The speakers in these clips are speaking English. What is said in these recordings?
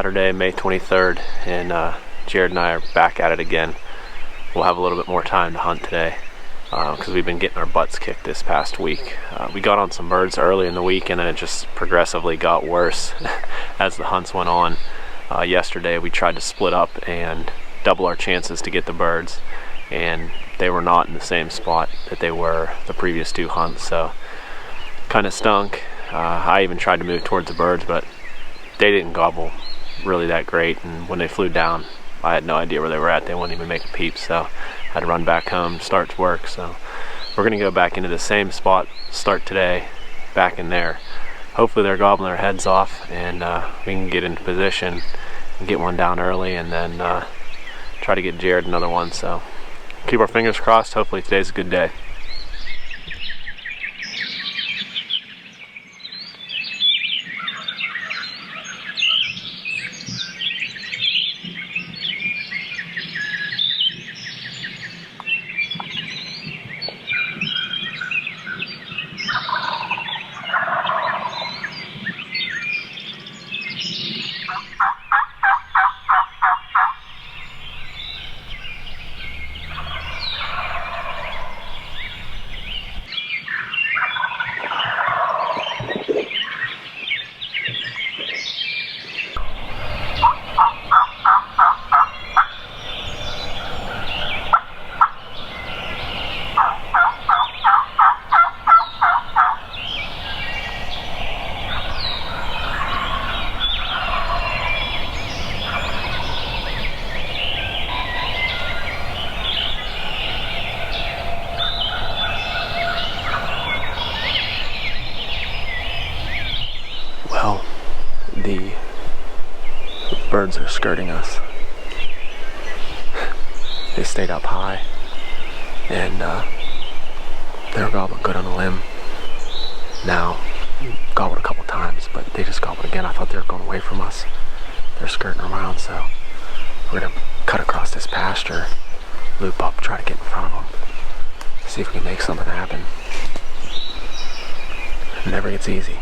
Saturday, May 23rd, and Jared and I are back at it again. We'll have a little bit more time to hunt today because we've been getting our butts kicked this past week. We got on some birds early in the week, and then it just progressively got worse as the hunts went on. Yesterday we tried to split up and double our chances to get the birds, and they were not in the same spot that they were the previous two hunts, so kind of stunk. I even tried to move towards the birds, but they didn't gobble really that great, and when they flew down I had no idea where they were at. They wouldn't even make a peep, so I had to run back home, start to work. So we're gonna go back into the same spot, start today, back in there. Hopefully they're gobbling their heads off, and we can get into position and get one down early, and then try to get Jared another one. So keep our fingers crossed. Hopefully today's a good day. The birds are skirting us. They stayed up high, and they were gobbling good on the limb. Now, gobbled a couple times, but they just gobbled again. I thought they were going away from us. They're skirting around, so we're gonna cut across this pasture, loop up, try to get in front of them, see if we can make something happen. It never gets easy.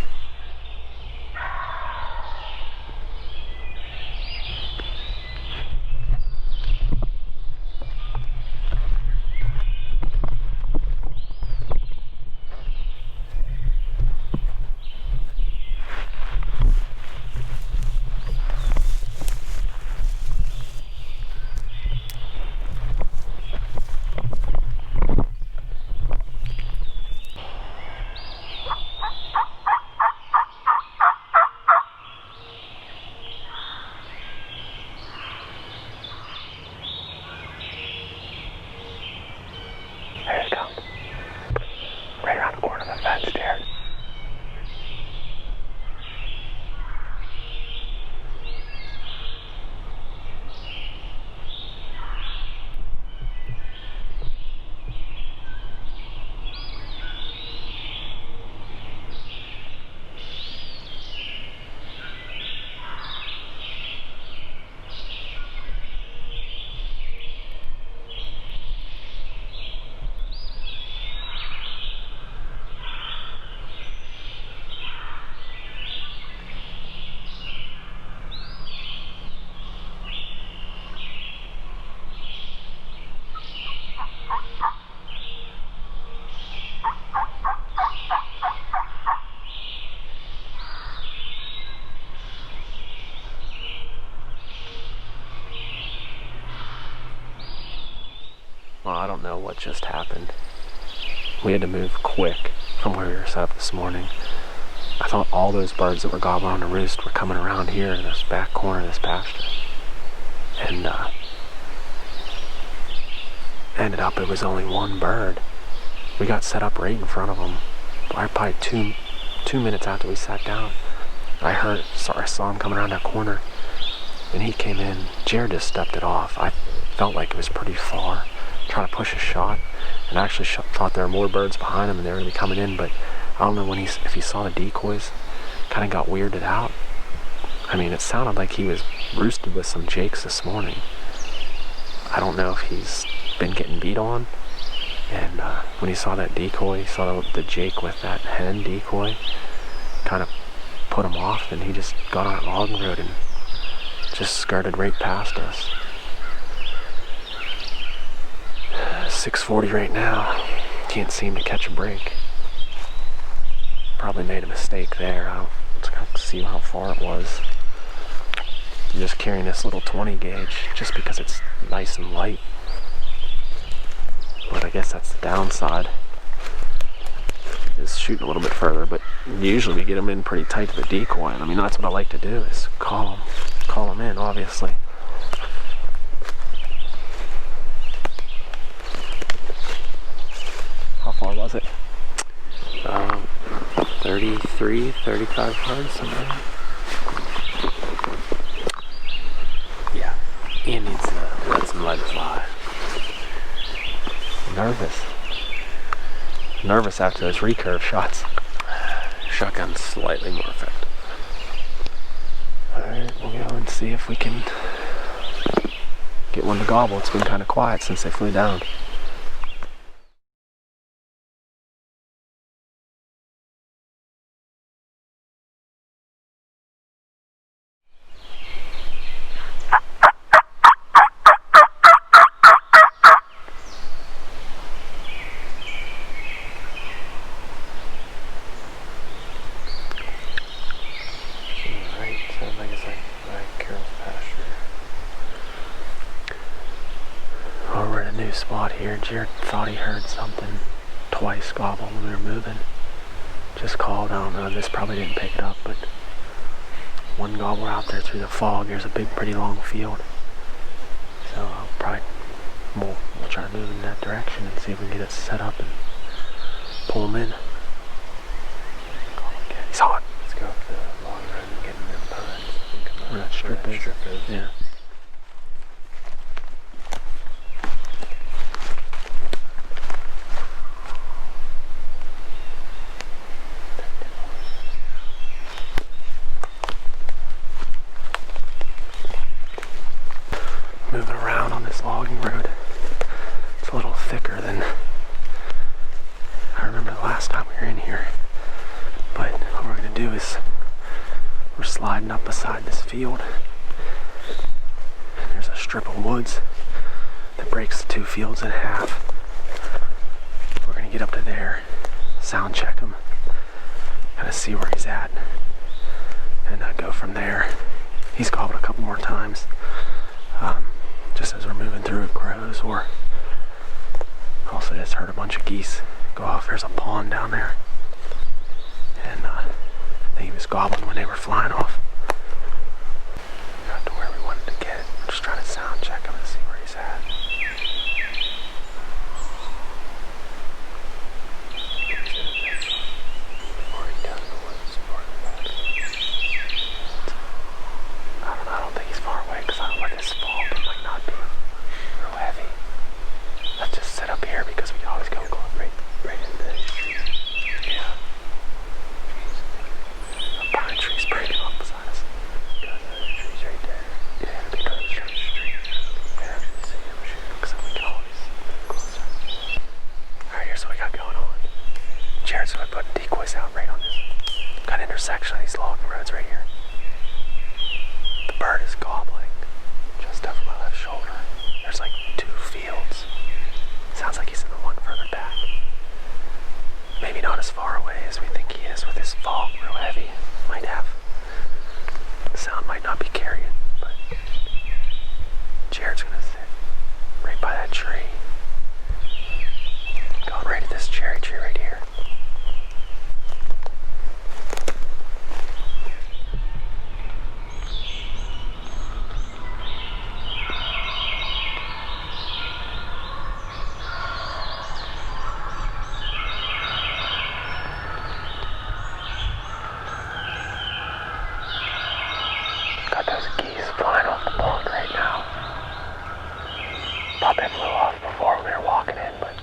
There it comes. Right around the corner of the fence, Jared. Well, I don't know what just happened. We had to move quick from where we were set up this morning. I thought all those birds that were gobbling on the roost were coming around here in this back corner of this pasture. And ended up it was only one bird. We got set up right in front of them. Probably two minutes after we sat down, I saw him coming around that corner. When he came in, Jared just stepped it off. I felt like it was pretty far, trying to push a shot, and I actually thought there were more birds behind him and they were really coming in, but I don't know if he saw the decoys, kind of got weirded out. I mean, it sounded like he was roosted with some jakes this morning. I don't know if he's been getting beat on, and when he saw that decoy, he saw the jake with that hen decoy, kind of put him off, and he just got on a logging road and just skirted right past us. 6:40 right now. Can't seem to catch a break. Probably made a mistake there. Let's see how far it was. I'm just carrying this little 20 gauge just because it's nice and light. But I guess that's the downside. Is shooting a little bit further, but usually we get them in pretty tight to the decoy. I mean, that's what I like to do, is call them in, obviously. How far was it? 33, 35 yards, something. Yeah, Ian needs to let some lead fly. Nervous after those recurve shots. Shotgun's slightly more effective. Alright, we'll go and see if we can get one to gobble. It's been kind of quiet since they flew down. Spot here. Jared thought he heard something twice gobble when we were moving. Just called. I don't know. This probably didn't pick it up, but one gobbler out there through the fog. There's a big, pretty long field. So we'll try to move in that direction and see if we can get it set up and pull him in. He's hot. Let's go up the long run and get in them pines. Where that strip is. Yeah. Moving around on this logging road. It's a little thicker than I remember the last time we were in here. But what we're going to do is we're sliding up beside this field. And there's a strip of woods that breaks the two fields in half. We're going to get up to there, sound check him, kind of see where he's at, and go from there. He's gobbled a couple more times. Just as we're moving through it, crows, or also just heard a bunch of geese go off. There's a pond down there, and I think he was gobbling when they were flying off. Got to where we wanted to get. We're just trying to sound check him and see where he's at. I don't think he's far away because I don't like this fog. It might not be real heavy. Let's just sit up here because we can always go right into the trees. Yeah. A pine tree's breaking up beside us. Got the trees right there. Yeah, because the trees. Yeah, see him shoot because then we can always move closer. Alright, here's what we got going on. Jared's gonna put decoys out right on this kind of intersection of these logging roads right here. The bird is gobbling just over my left shoulder. There's like two fields. Sounds like he's in the one further back. Maybe not as far away as we think he is with this fog real heavy. Might have. The sound might not be carrying, but Jared's gonna sit right by that tree. Going right at this cherry tree right here. Got those geese flying off the pond right now. Puppet flew off before we were walking in, but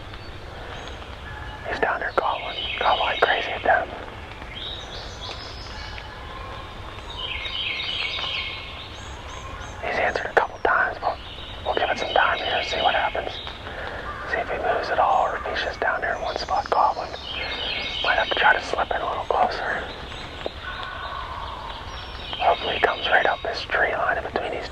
he's down there gobbling like crazy at them. He's answered a couple times, but we'll give it some time here and see what happens. See if he moves at all or if he's just down there in one spot gobbling. Might have to try to slip in a little closer. Hopefully he comes right up this tree line in between these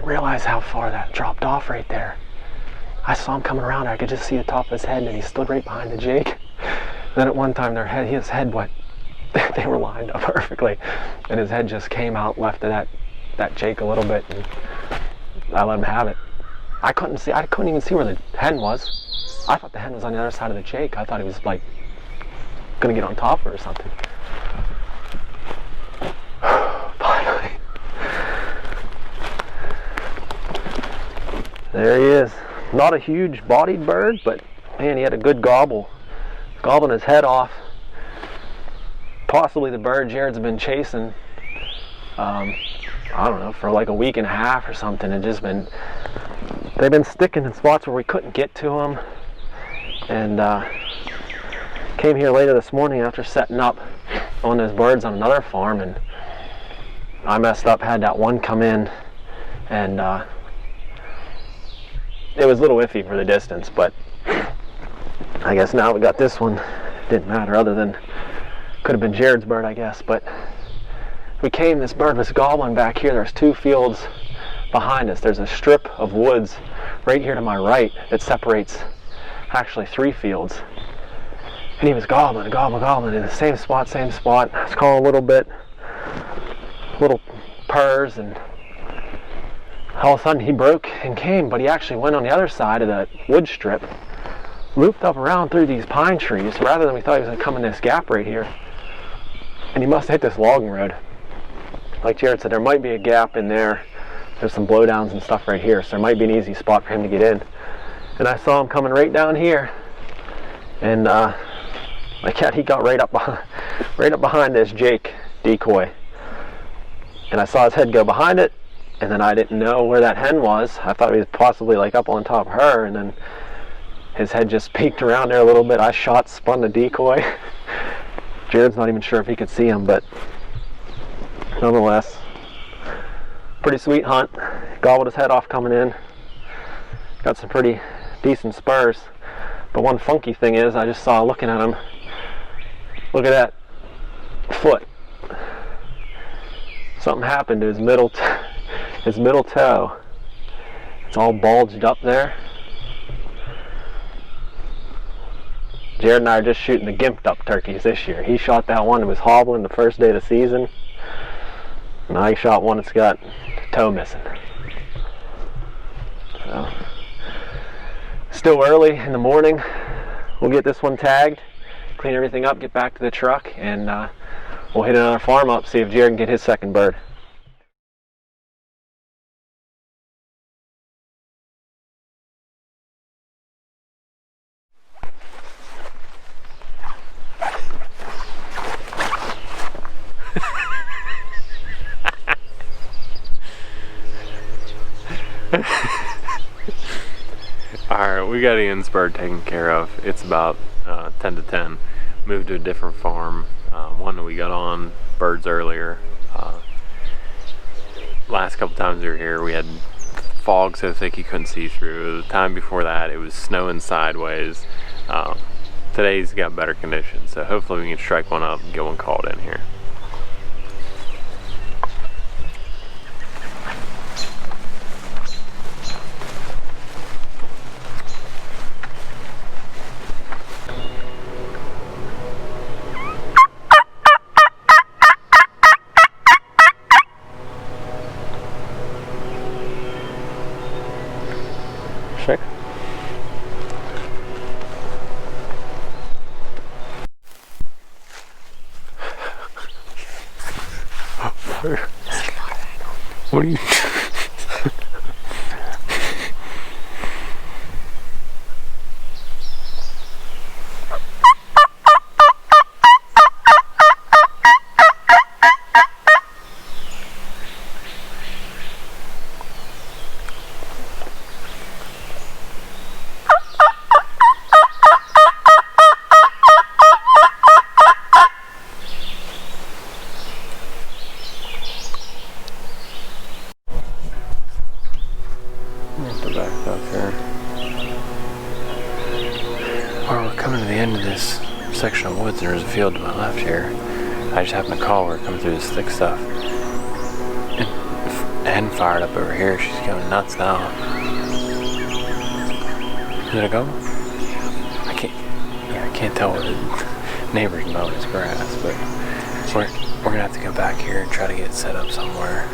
realize how far that dropped off right there. I saw him coming around. I could just see the top of his head, and he stood right behind the Jake. Then at one time, his head went. They were lined up perfectly, and his head just came out left of that Jake a little bit, and I let him have it. I couldn't even see where the hen was. I thought the hen was on the other side of the Jake. I thought he was like gonna get on top of her or something. Finally. There he is. Not a huge bodied bird, but man, he had a good gobble. Gobbling his head off. Possibly the bird Jared's been chasing, I don't know, for like a week and a half or something. They've been sticking in spots where we couldn't get to them. And came here later this morning after setting up on those birds on another farm, and I messed up, had that one come in, and it was a little iffy for the distance, but I guess now we got this one. Didn't matter, other than could have been Jared's bird, I guess. But we came, this bird was gobbling back here. There's 2 fields behind us. There's a strip of woods right here to my right that separates actually 3 fields. And he was gobbling in the same spot. I was calling a little bit, little purrs, and all of a sudden he broke and came, but he actually went on the other side of the wood strip, looped up around through these pine trees rather than we thought he was going to come in this gap right here. And he must have hit this logging road. Like Jared said, there might be a gap in there. There's some blowdowns and stuff right here, so there might be an easy spot for him to get in. And I saw him coming right down here, and he got right up behind this Jake decoy. And I saw his head go behind it, and then I didn't know where that hen was. I thought he was possibly like up on top of her, and then his head just peeked around there a little bit. I spun the decoy. Jared's not even sure if he could see him, but nonetheless, pretty sweet hunt. Gobbled his head off coming in. Got some pretty decent spurs. But one funky thing is, I just saw looking at him, look at that foot. Something happened to his middle toe. It's all bulged up there. Jared and I are just shooting the gimped up turkeys this year. He shot that one that was hobbling the first day of the season. And I shot one that's got a toe missing. So, still early in the morning. We'll get this one tagged, clean everything up, get back to the truck, and we'll hit another farm up, see if Jared can get his second bird. Alright, we got Ian's bird taken care of. It's about 10 to 10. Moved to a different farm. One that we got on birds earlier. Last couple times we were here, we had fog so thick you couldn't see through. The time before that, it was snowing sideways. Today's got better conditions, so hopefully we can strike one up and get one called in here. Check. What are you? Well, we're coming to the end of this section of woods, and there's a field to my left here. I just happened to call where it coming through this thick stuff. hen fired up over here. She's going nuts now. Is it a gobble? I can't tell where the neighbor's mowing his grass, but we're gonna have to go back here and try to get set up somewhere.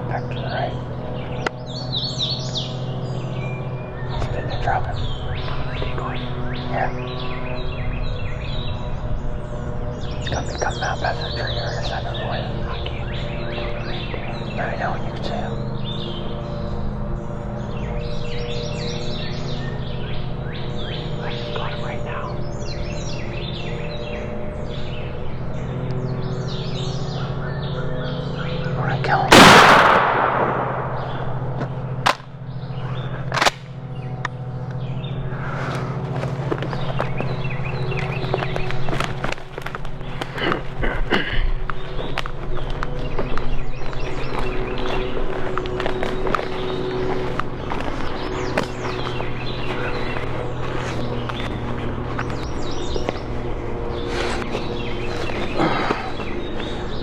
Back to the right. Spin and drop him. Decoy. Yeah. He's gonna be coming out past the tree or a second boy. I can't see him. I know you can see him. I just got him right now. We're gonna kill him.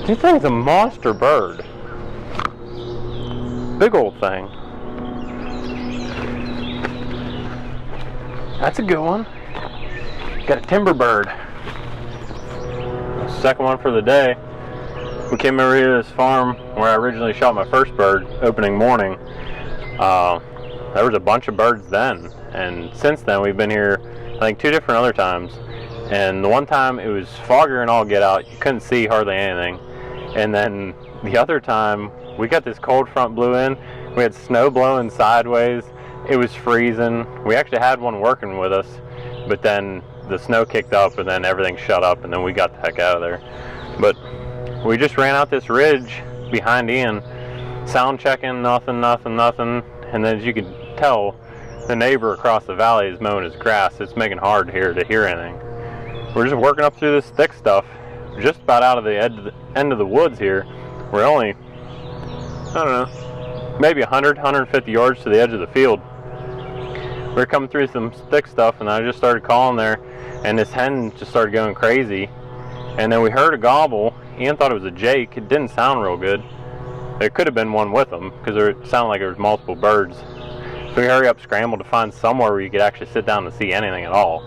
This thing's a monster bird. Big old thing. That's a good one. Got a timber bird. Second one for the day. We came over here to this farm where I originally shot my first bird opening morning. There was a bunch of birds then, and since then we've been here I think 2 different other times. And the one time it was foggier and all get out, you couldn't see hardly anything. And then the other time we got this cold front blew in, we had snow blowing sideways, it was freezing. We actually had one working with us, but then the snow kicked up and then everything shut up and then we got the heck out of there. But we just ran out this ridge behind Ian, sound checking, nothing. And then as you can tell, the neighbor across the valley is mowing his grass. It's making it hard here to hear anything. We're just working up through this thick stuff, just about out of the end of the woods here. We're only, I don't know, maybe 100, 150 yards to the edge of the field. We're coming through some thick stuff and I just started calling there and this hen just started going crazy. And then we heard a gobble. Ian thought it was a jake. It didn't sound real good. There could have been one with them because it sounded like there was multiple birds. So we hurry up, scrambled to find somewhere where you could actually sit down and see anything at all.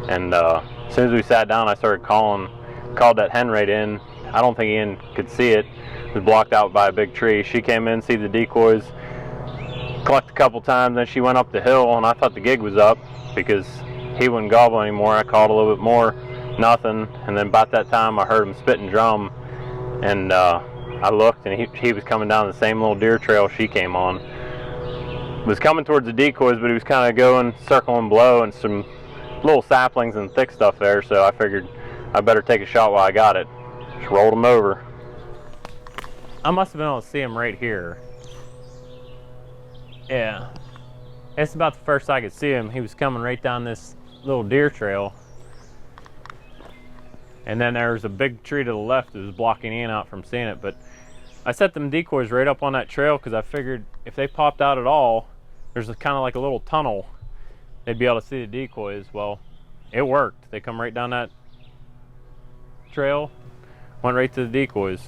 And as soon as we sat down, I started calling called that hen right in. I don't think Ian could see it. It was blocked out by a big tree. She came in, see the decoys, clucked a couple times, then she went up the hill, and I thought the gig was up because he wouldn't gobble anymore. I called a little bit more, nothing, and then about that time I heard him spit and drum, and I looked, and he was coming down the same little deer trail she came on. Was coming towards the decoys, but he was kind of going, circling below, and some little saplings and thick stuff there, so I figured I better take a shot while I got it. Just rolled him over. I must have been able to see him right here. Yeah. It's about the first I could see him. He was coming right down this little deer trail. And then there was a big tree to the left that was blocking Ian out from seeing it. But I set them decoys right up on that trail because I figured if they popped out at all, there's kind of like a little tunnel. They'd be able to see the decoys. Well, it worked. They come right down that trail, went right to the decoys.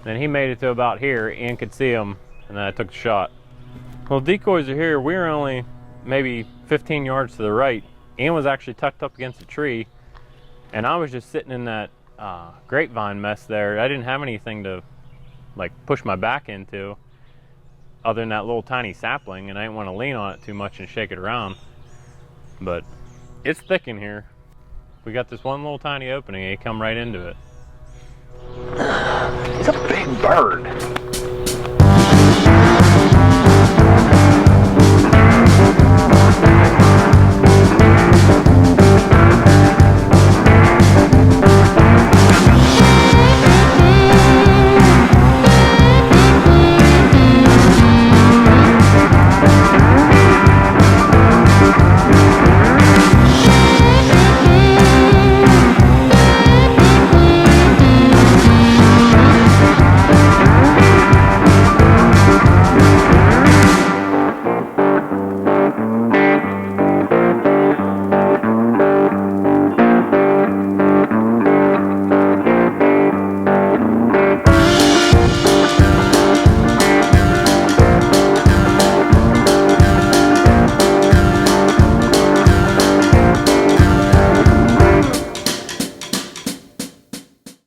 Then he made it to about here. Ian could see him, and then I took the shot. Well, decoys are here. We were only maybe 15 yards to the right. Ian was actually tucked up against a tree, and I was just sitting in that grapevine mess there. I didn't have anything to like push my back into other than that little tiny sapling, and I didn't want to lean on it too much and shake it around. But it's thick in here. We got this one little tiny opening, and he come right into it. He's a big bird.